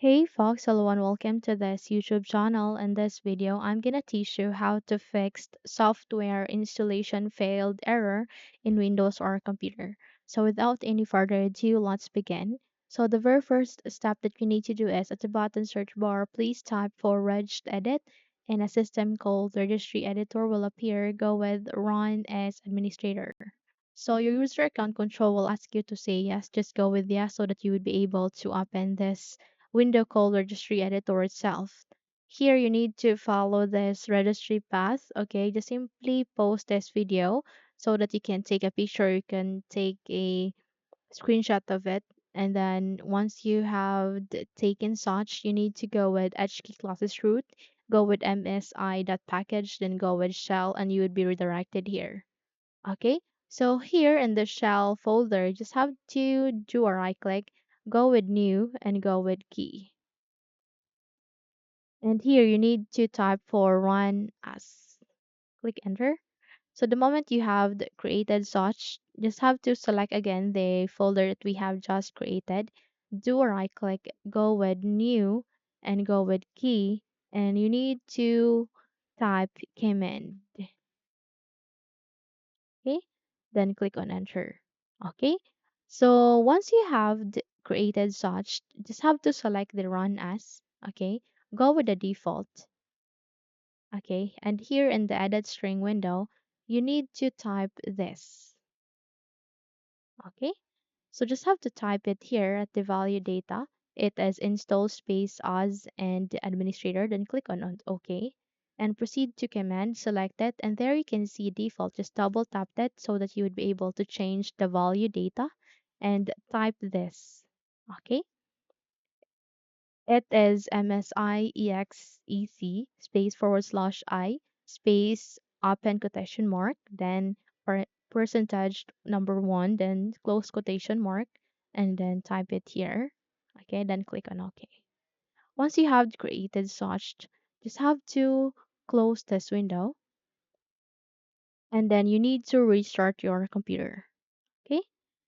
Hey folks, hello and welcome to this YouTube channel. In this video, I'm gonna teach you how to fix software installation failed error in Windows or computer. So without any further ado, let's begin. So the very first step that you need to do is at the bottom search bar, please type for regist edit and a system called registry editor will appear. Go with run as administrator. So your user account control will ask you to say yes, just go with yes so that you would be able to open this window called registry editor itself. Here you need to follow this registry path. Okay, just simply post this video so that you can take a picture, you can take a screenshot of it. And then once you have taken such, you need to go with HK classes root, go with msi.package, then go with shell, and you would be redirected here. Okay, so here in the shell folder, you just have to do a right click, go with new, and go with key. And here you need to type for run as. Click enter. So the moment you have created such, just have to select again the folder that we have just created. Do a right click, go with new, and go with key. And you need to type command. Okay, then click on enter. Okay, so once you have created such, just have to select the run as. Okay, go with the default. Okay, and here in the edit string window, you need to type this. Okay, so just have to type it here at the value data. It is install space as and administrator, then click on OK and proceed to command, select it, and there you can see default. Just double tap that so that you would be able to change the value data and type this. Okay, it is MSIEXEC space forward slash I space open quotation mark, then percentage number one, then close quotation mark, and then type it here. Okay, then click on OK. Once you have created such, just have to close this window and then you need to restart your computer. Okay,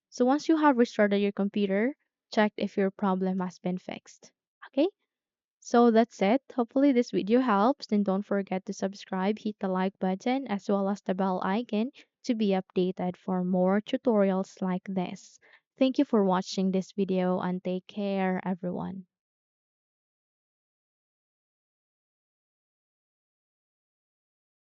so once you have restarted your computer, check if your problem has been fixed. Okay, so that's it. Hopefully this video helps. Then don't forget to subscribe, hit the like button as well as the bell icon to be updated for more tutorials like this. Thank you for watching this video and take care everyone.